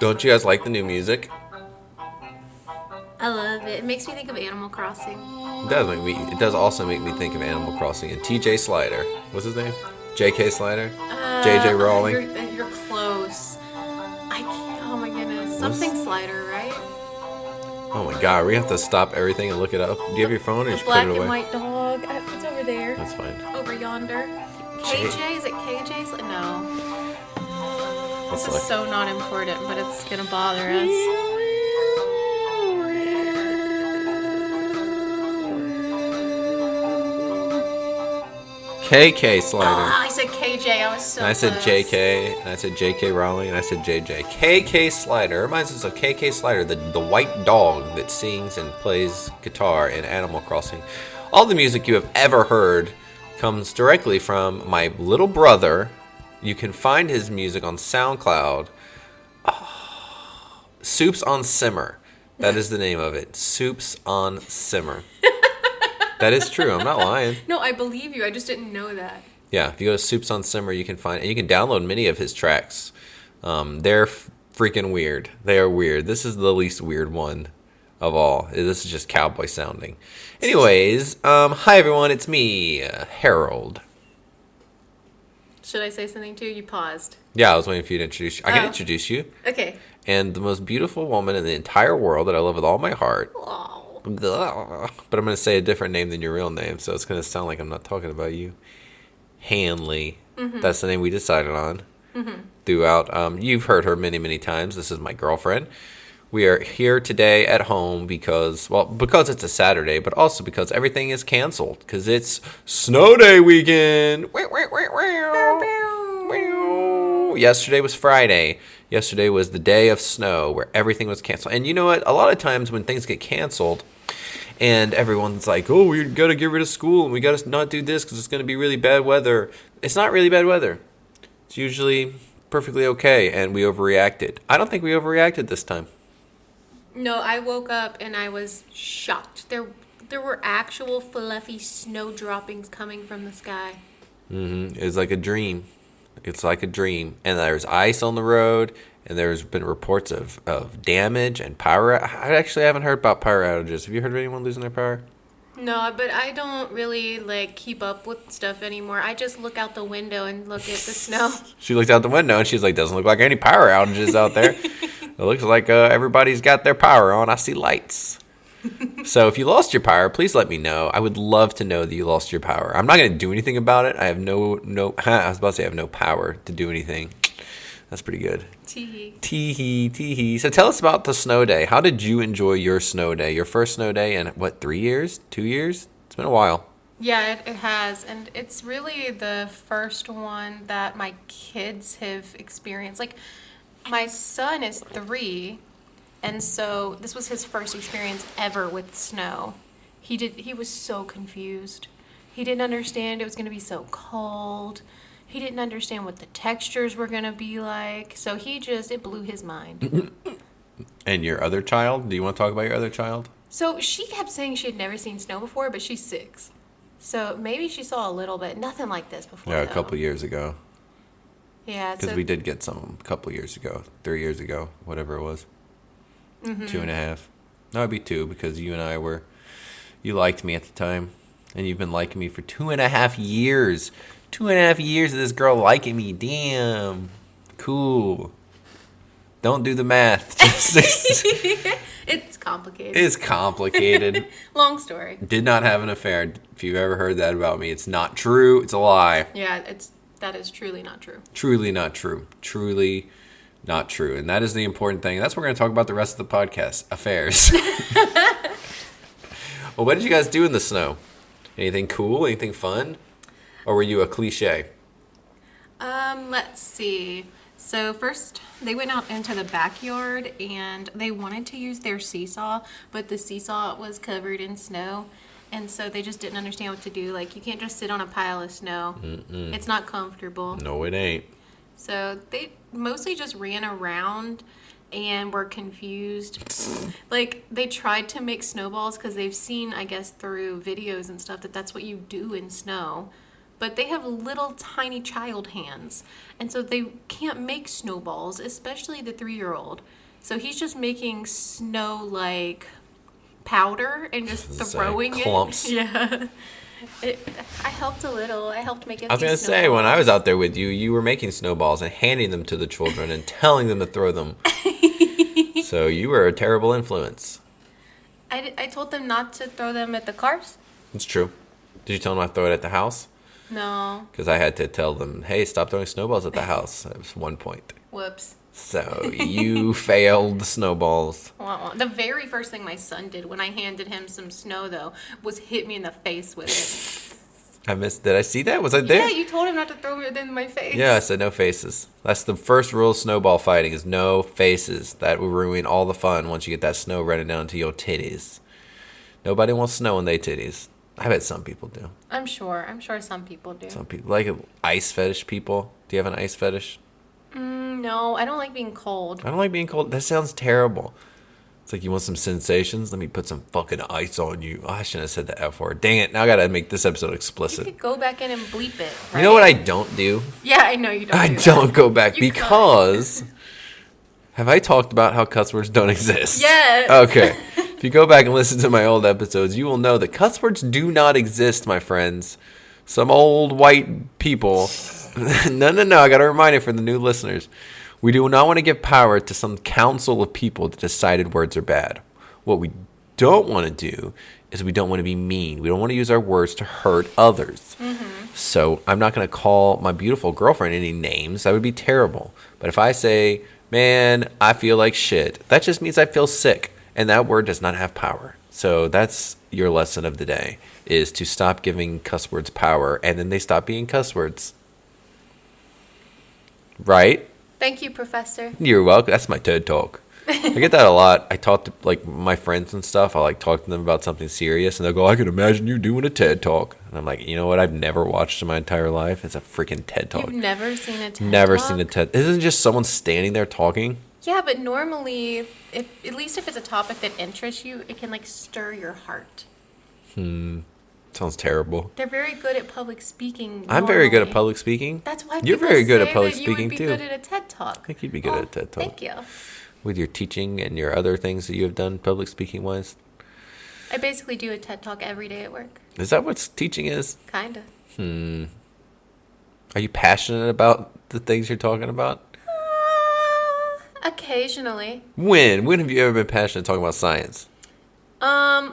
Don't you guys like the new music? I love it. It makes me think of Animal Crossing. It does also make me think of Animal Crossing and TJ Slider. What's his name? JK Slider? JJ Rowling? You're close. I can't. Oh my goodness. Something Slider, right? Oh my god, we have to stop everything and look it up. Do you have your phone or The just black put it and away? white dog. It's over there. That's fine. Over yonder. KJ? Is it KJ? No. Let's This look. is so not important, but it's gonna bother us. KK Slider. Ah, I said KJ. I was so And I said close. JK, and I said JK Rowling, and I said JJ. KK Slider. It reminds us of KK Slider, the white dog that sings and plays guitar in Animal Crossing. All the music you have ever heard comes directly from my little brother. You can find his music on SoundCloud. Soups on Simmer. That is the name of it. Soups on Simmer. That is true. I'm not lying. No, I believe you. I just didn't know that. Yeah, if you go to Soups on Simmer, you can find, and you can download many of his tracks. They're freaking weird. They are weird. This is the least weird one of all. This is just cowboy sounding. Anyways, hi everyone, it's me, Harold. Should I say something too? You paused. Yeah, I was waiting for you to introduce you. I can Oh. introduce you. Okay. And the most beautiful woman in the entire world that I love with all my heart. Oh. But I'm going to say a different name than your real name, so it's going to sound like I'm not talking about you. Hanlee. Mm-hmm. That's the name we decided on. Mm-hmm. Throughout. You've heard her many, many times. This is my girlfriend. We are here today at home because it's a Saturday, but also because everything is canceled. Because it's snow day weekend. Yesterday was Friday. Yesterday was the day of snow where everything was canceled. And you know what? A lot of times when things get canceled and everyone's like, oh, we got to get rid of school and we got to not do this because it's going to be really bad weather. It's not really bad weather. It's usually perfectly okay, and we overreacted. I don't think we overreacted this time. No, I woke up and I was shocked. There were actual fluffy snow droppings coming from the sky. It's like a dream. It's like a dream. And there's ice on the road, and there's been reports of damage and power. I actually haven't heard about power outages. Have you heard of anyone losing their power? No, but I don't really keep up with stuff anymore. I just look out the window and look at the snow. She looked out the window, and she's like, doesn't look like any power outages out there. It looks like everybody's got their power on. I see lights. So if you lost your power, please let me know. I would love to know that you lost your power. I'm not going to do anything about it. I have no I was about to say I have no power to do anything. That's pretty good. Tee-hee. So tell us about the snow day. How did you enjoy your snow day? Your first snow day in, 3 years? 2 years? It's been a while. Yeah, it has. And it's really the first one that my kids have experienced. My son is 3, and so this was his first experience ever with snow. He was so confused. He didn't understand it was going to be so cold. He didn't understand what the textures were going to be like. So it blew his mind. And your other child? Do you want to talk about your other child? So she kept saying she had never seen snow before, but she's 6. So maybe she saw a little bit. Nothing like this before, Yeah, a though. couple years ago. Yeah. Because we did get some a couple years ago. 3 years ago. Whatever it was. 2.5. No, it'd be 2 because you and I were... You liked me at the time. And you've been liking me for 2.5 years. 2.5 years of this girl liking me. Damn. Cool. Don't do the math. It's complicated. It's complicated. Long story. Did not have an affair. If you've ever heard that about me, it's not true. It's a lie. Yeah, that is truly not true. Truly not true. Truly not true. And that is the important thing. That's what we're going to talk about the rest of the podcast. Affairs. Well, what did you guys do in the snow? Anything cool? Anything fun? Or were you a cliche? Let's see. So first, they went out into the backyard and they wanted to use their seesaw, but the seesaw was covered in snow. And so they just didn't understand what to do. You can't just sit on a pile of snow. Mm-mm. It's not comfortable. No, it ain't. So they mostly just ran around and were confused. They tried to make snowballs because they've seen, I guess, through videos and stuff that that's what you do in snow. but they have little tiny child hands. And so they can't make snowballs, especially the 3-year-old. So he's just making snow like powder and just throwing clumps. it. Yeah. I helped a little. I helped make it. I was going to say, when I was out there with you, you were making snowballs and handing them to the children and telling them to throw them. So you were a terrible influence. I told them not to throw them at the cars. It's true. Did you tell them not to throw it at the house? No. Because I had to tell them, hey, stop throwing snowballs at the house. That was one point. Whoops. So you failed the snowballs. The very first thing my son did when I handed him some snow, though, was hit me in the face with it. I missed. Did I see that? Was I there? Yeah, you told him not to throw it in my face. Yeah, I said no faces. That's the first rule of snowball fighting is no faces. That will ruin all the fun once you get that snow running down to your titties. Nobody wants snow on their titties. I bet some people do. I'm sure some people do. Some people. Like ice fetish people. Do you have an ice fetish? No, I don't like being cold. I don't like being cold. That sounds terrible. It's like, you want some sensations? Let me put some fucking ice on you. Oh, I shouldn't have said the F word. Dang it. Now I got to make this episode You explicit. could go back in and bleep it, right? You know what I don't do? Yeah, I know you don't I do that. don't go back You because... Have I talked about how cuss words don't exist? Yes. Okay. If you go back and listen to my old episodes, you will know that cuss words do not exist, my friends. Some old white people... No. I got to remind it for the new listeners. We do not want to give power to some council of people that decided words are bad. What we don't want to do is we don't want to be mean. We don't want to use our words to hurt others. Mm-hmm. So I'm not going to call my beautiful girlfriend any names. That would be terrible. But if I say, man, I feel like shit, that just means I feel sick. And that word does not have power. So that's your lesson of the day, is to stop giving cuss words power, and then they stop being cuss words. Right? Thank you, Professor. You're welcome. That's my TED Talk. I get that a lot. I talk to like my friends and stuff. I like talk to them about something serious, and they'll go, I can imagine you doing a TED Talk. And I'm like, you know what? I've never watched in my entire life. It's a freaking TED Talk. You've never seen a TED Never Talk? seen a TED. Isn't it just someone standing there talking? Yeah, but normally, at least if it's a topic that interests you, it can like stir your heart. Sounds terrible. They're very good at public speaking. I'm very good at normally. public speaking. That's why You're people very good say at public that speaking you would be too. good at a TED Talk. I think you'd be good at a TED Talk. Thank you. With your teaching and your other things that you have done public speaking wise. I basically do a TED Talk every day at work. Is that what teaching is? Kinda. Are you passionate about the things you're talking about? Occasionally. When? When have you ever been passionate talking about science?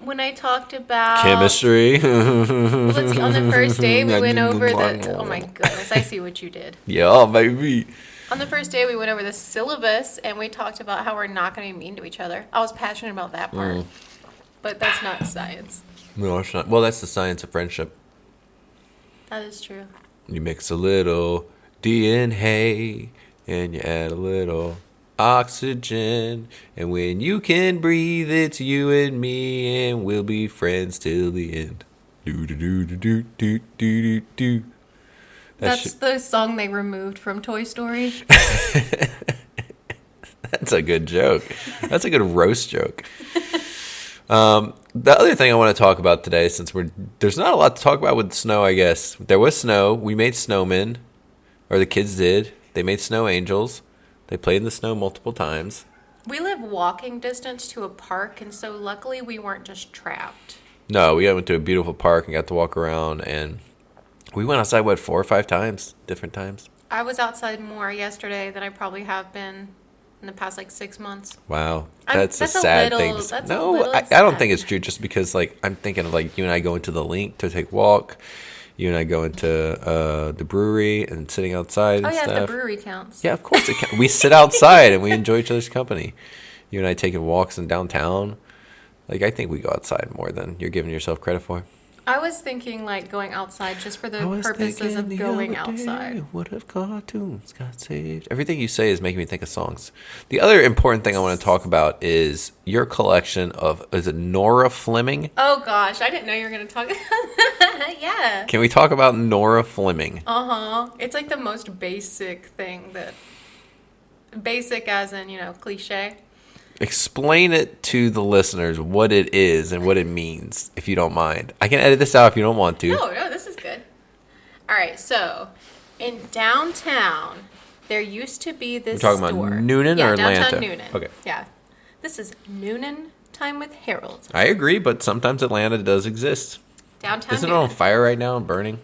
When I talked about Chemistry. Let's see, on the first day we went over the. Oh my goodness, I see what you did. Yeah, baby. On the first day we went over the syllabus and we talked about how we're not going to be mean to each other. I was passionate about that part, but that's not science. No, it's not. Well, that's the science of friendship. That is true. You mix a little DNA and you add a little oxygen, and when you can breathe, it's you and me, and we'll be friends till the end. Do do do do do do do do. That's the song they removed from Toy Story. That's a good joke. That's a good roast joke. The other thing I want to talk about today, since there's not a lot to talk about with snow, I guess. There was snow. We made snowmen, or the kids did. They made snow angels. They played in the snow multiple times. We live walking distance to a park, and so luckily we weren't just trapped. No, we went to a beautiful park and got to walk around, and we went outside, 4 or 5 times, different times. I was outside more yesterday than I probably have been in the past 6 months. Wow, that's a sad thing to say. That's No, I don't think it's true, just because I'm thinking of you and I going to the link to take a walk. You and I go into the brewery and sitting outside and stuff. The brewery counts. Yeah, of course it counts. We sit outside and we enjoy each other's company. You and I taking walks in downtown. I think we go outside more than you're giving yourself credit for. I was thinking going outside just for the purposes of going outside. What if cartoons got saved? Everything you say is making me think of songs. The other important thing I want to talk about is your collection of, is it Nora Fleming? Oh gosh, I didn't know you were going to talk about that. Yeah. Can we talk about Nora Fleming? Uh-huh. It's the most basic thing basic as in, cliche. Explain it to the listeners what it is and what it means, if you don't mind. I can edit this out if you don't want to. No, this is good. All right, so in downtown, there used to be this You're talking store. about Newnan or Atlanta? Downtown Newnan. Okay. Yeah. This is Newnan Time with Harold. I agree, but sometimes Atlanta does exist. Downtown Isn't it Newnan. on fire right now and burning?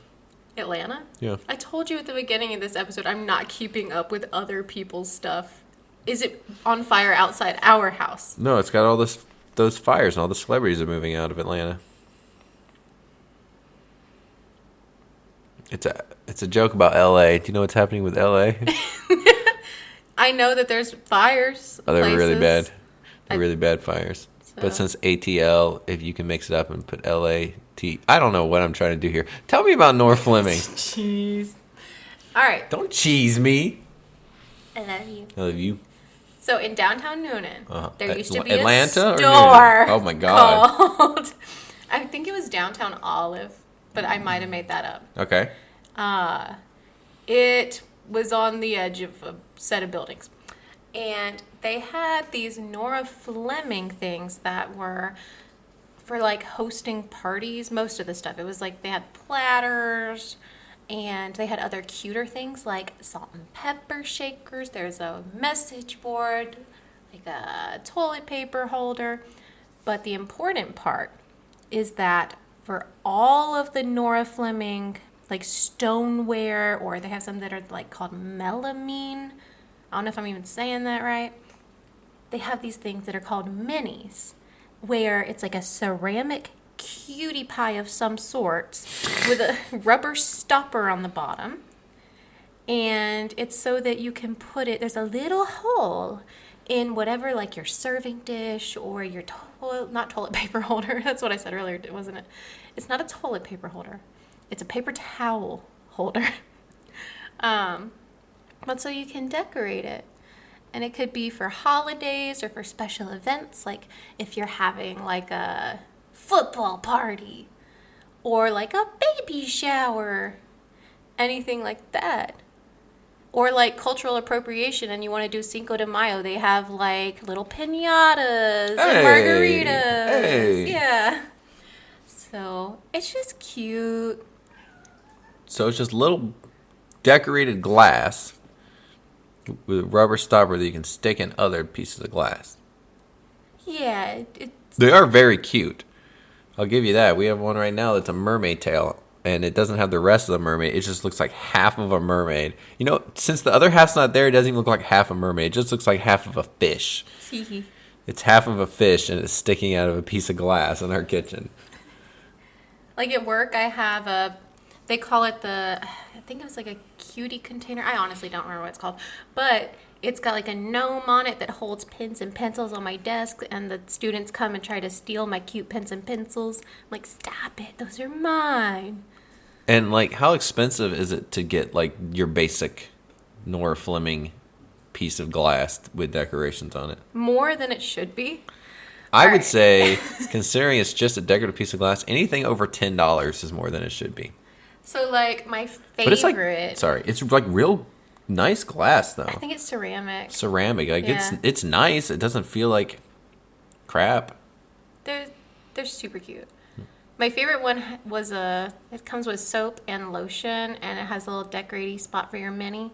Atlanta? Yeah. I told you at the beginning of this episode, I'm not keeping up with other people's stuff. Is it on fire outside our house? No, it's got all those fires and all the celebrities are moving out of Atlanta. It's a joke about LA. Do you know what's happening with LA? I know that there's fires. Oh, they're really places. bad. They're really bad fires. So- But since ATL, if you can mix it up and put LAT, I don't know what I'm trying to do here. Tell me about Nora Fleming. Jeez. All right. Don't cheese me. I love you. I love you. So in downtown Newnan, there used to be Atlanta a or store. Newnan? Oh my God. Called, I think it was downtown Olive, but I might have made that up. Okay. It was on the edge of a set of buildings. And they had these Nora Fleming things that were for like hosting parties, most of the stuff. It was like they had platters and they had other cuter things like salt and pepper shakers. There's a message board, like a toilet paper holder. But the important part is that for all of the Nora Fleming like stoneware, or they have some that are like called melamine. I don't know if I'm even saying that right. They have these things that are called minis, where it's like a ceramic cutie pie of some sorts with a rubber stopper on the bottom. And it's so that you can put it, there's a little hole in whatever, like your serving dish or your not toilet paper holder. That's what I said earlier, wasn't it? It's not a toilet paper holder. It's a paper towel holder. But so you can decorate it. And it could be for holidays or for special events, like if you're having like a football party or like a baby shower, anything like that. Or like cultural appropriation and you want to do Cinco de Mayo, they have like little piñatas and margaritas. Hey. Yeah. So it's just cute. So it's just little decorated glass with a rubber stopper that you can stick in other pieces of glass. Yeah. They are very cute. I'll give you that. We have one right now that's a mermaid tail, and it doesn't have the rest of the mermaid. It just looks like half of a mermaid. You know, since the other half's not there, it doesn't even look like half a mermaid. It just looks like half of a fish. It's half of a fish, and it's sticking out of a piece of glass in our kitchen. Like at work, I have they call it I think it was like a cutie container. I honestly don't remember what it's called. But it's got like a gnome on it that holds pens and pencils on my desk. And the students come and try to steal my cute pens and pencils. I'm like, stop it. Those are mine. And, like, how expensive is it to get, like, your basic Nora Fleming piece of glass with decorations on it? More than it should be. I would say, considering it's just a decorative piece of glass, anything over $10 is more than it should be. So, like, my favorite... But it's like, it's like real nice glass, though. I think it's ceramic. Ceramic. Like, Yeah. it's nice. It doesn't feel like crap. They're super cute. My favorite one was it comes with soap and lotion, and it has a little decorating spot for your mini.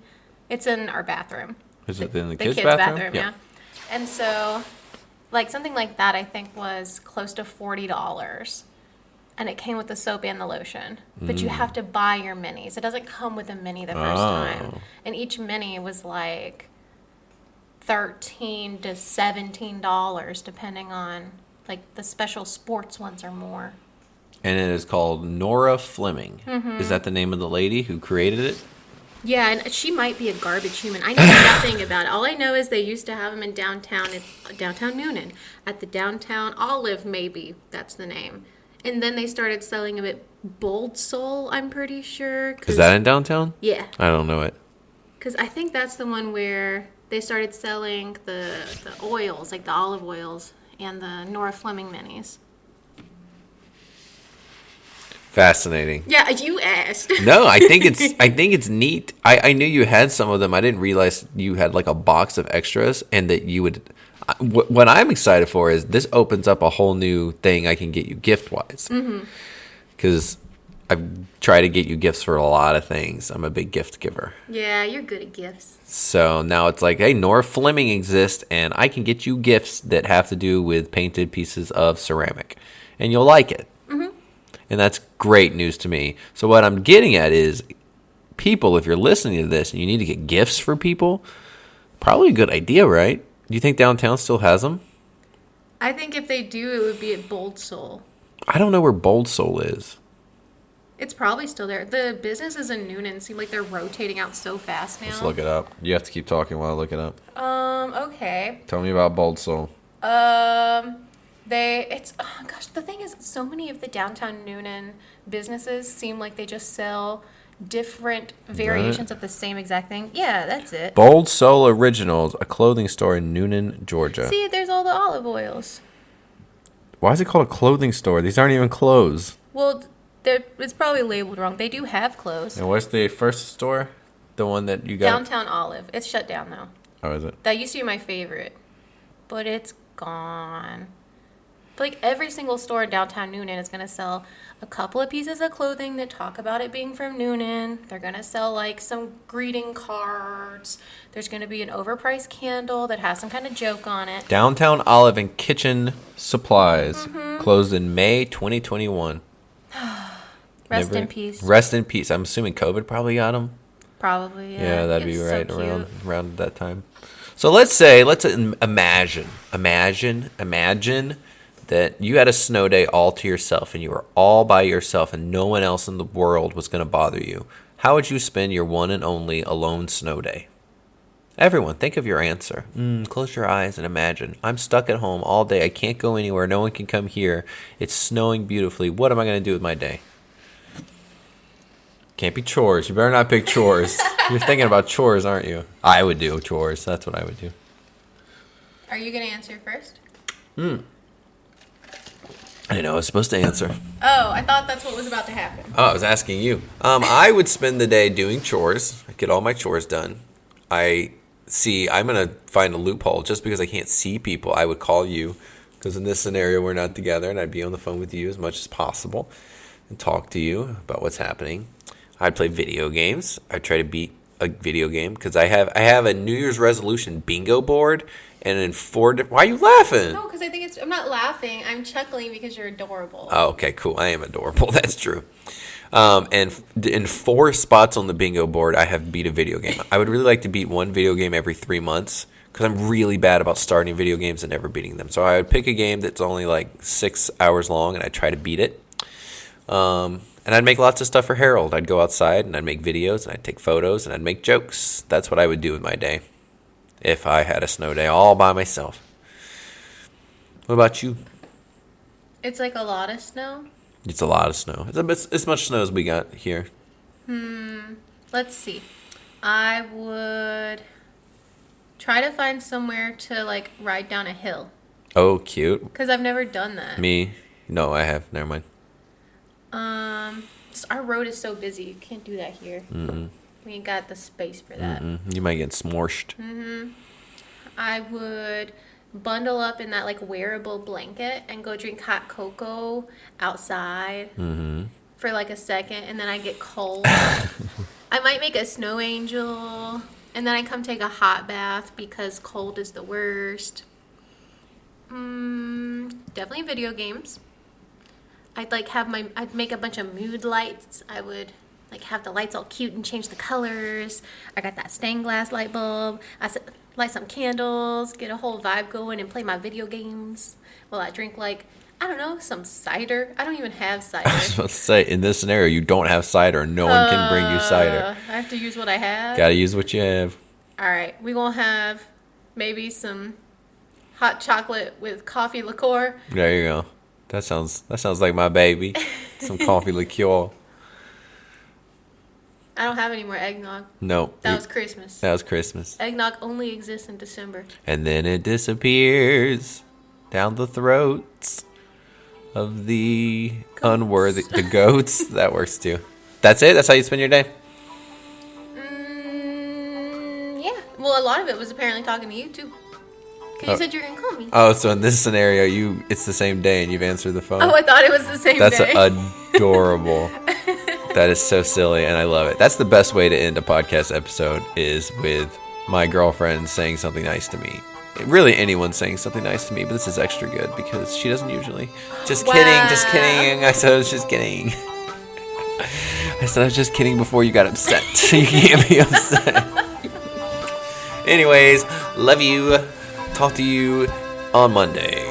It's in our bathroom. Is it in the kids' kids' bathroom? yeah. And so, like, something like that, I think, was close to $40. And it came with the soap and the lotion. But you have to buy your minis. It doesn't come with a mini the first time. And each mini was like $13 to $17, depending on, like, the special sports ones are more. And it is called Nora Fleming. Is that the name of the lady who created it? Yeah, and she might be a garbage human. I know nothing about it. All I know is they used to have them in downtown Newnan. At the downtown Olive, maybe. That's the name. And then they started selling them at Bold Soul, I'm pretty sure. Is that in downtown? Yeah. I don't know it. Because I think that's the one where they started selling the oils, like the olive oils, and the Nora Fleming minis. Fascinating. Yeah, you asked. No, I think it's neat. I knew you had some of them. I didn't realize you had like a box of extras, and that you would. What I'm excited for is this opens up a whole new thing I can get you gift wise. Because I've tried to get you gifts for a lot of things. I'm a big gift giver. Yeah, you're good at gifts. So now it's like, hey, Nora Fleming exists, and I can get you gifts that have to do with painted pieces of ceramic. And you'll like it. Mm-hmm. And that's great news to me. So what I'm getting at is, people, if you're listening to this and you need to get gifts for people, probably a good idea, right? Do you think downtown still has them? I think if they do, it would be at Bold Soul. I don't know where Bold Soul is. It's probably still there. The businesses in Newnan seem like they're rotating out so fast now. Let's look it up. You have to keep talking while I look it up. Okay. Tell me about Bold Soul. The thing is, so many of the downtown Newnan businesses seem like they just sell different variations of the same exact thing. Yeah, that's it. Bold Soul Originals, a clothing store in Newnan, Georgia. See, there's all the olive oils. Why is it called a clothing store? These aren't even clothes. Well, it's probably labeled wrong. They do have clothes. And what's the first store? The one that you got? Downtown Olive. It's shut down, though. Oh, is it? That used to be my favorite, but it's gone. But like every single store in downtown Newnan is going to sell a couple of pieces of clothing that talk about it being from Newnan. They're going to sell like some greeting cards. There's going to be an overpriced candle that has some kind of joke on it. Downtown Olive and Kitchen Supplies. Closed in May 2021. Rest in peace. Rest in peace. I'm assuming COVID probably got them. Probably, yeah. Yeah, that'd be It's right so around that time. So let's imagine that you had a snow day all to yourself and you were all by yourself and no one else in the world was going to bother you. How would you spend your one and only alone snow day? Everyone, think of your answer. Close your eyes and imagine. I'm stuck at home all day. I can't go anywhere. No one can come here. It's snowing beautifully. What am I going to do with my day? Can't be chores. You better not pick chores. You're thinking about chores, aren't you? I would do chores. That's what I would do. Are you going to answer first? I didn't know I was supposed to answer. Oh, I thought that's what was about to happen. Oh, I was asking you. I would spend the day doing chores. Get all my chores done. I'm going to find a loophole. Just because I can't see people, I would call you. Because in this scenario, we're not together. And I'd be on the phone with you as much as possible. And talk to you about what's happening. I'd play video games. I'd try to beat a video game. Because I have a New Year's resolution bingo board. And in why are you laughing? No, because I think I'm not laughing. I'm chuckling because you're adorable. Oh, okay, cool. I am adorable. That's true. And in 4 spots on the bingo board, I have beat a video game. I would really like to beat one video game every 3 months because I'm really bad about starting video games and never beating them. So I would pick a game that's only like 6 hours long, and I'd try to beat it. And I'd make lots of stuff for Harold. I'd go outside, and I'd make videos, and I'd take photos, and I'd make jokes. That's what I would do with my day if I had a snow day all by myself. What about you? It's like a lot of snow. It's a lot of snow. It's as much snow as we got here. Let's see. I would try to find somewhere to like ride down a hill. Oh, cute. Because I've never done that. Me? No, I have. Never mind. Our road is so busy. You can't do that here. We ain't got the space for that. You might get smorshed. I would bundle up in that like wearable blanket and go drink hot cocoa outside for like a second, and then I get cold. I might make a snow angel, and then I come take a hot bath because cold is the worst. Definitely video games. I'd make a bunch of mood lights. I would like have the lights all cute and change the colors. I got that stained glass light bulb. Light some candles, get a whole vibe going, and play my video games while I drink some cider. I don't even have cider. I was about to say, in this scenario, you don't have cider. No one can bring you cider. I have to use what I have. Gotta use what you have. All right, we're gonna have maybe some hot chocolate with coffee liqueur. There you go. That sounds like my baby. Some coffee liqueur. I don't have any more eggnog. No. That was Christmas. That was Christmas. Eggnog only exists in December. And then it disappears down the throats of the unworthy. The goats. That works too. That's it? That's how you spend your day? Yeah. Well, a lot of it was apparently talking to you too. Because you said you were going to call me. Oh, so in this scenario, it's the same day and you've answered the phone? Oh, I thought it was the same day. That's adorable. That is so silly, and I love it. That's the best way to end a podcast episode, is with my girlfriend saying something nice to me. Really, anyone saying something nice to me, but this is extra good because she doesn't usually. Just kidding. I said I was just kidding. I said I was just kidding before you got upset. You can't be upset. Anyways, love you. Talk to you on Monday.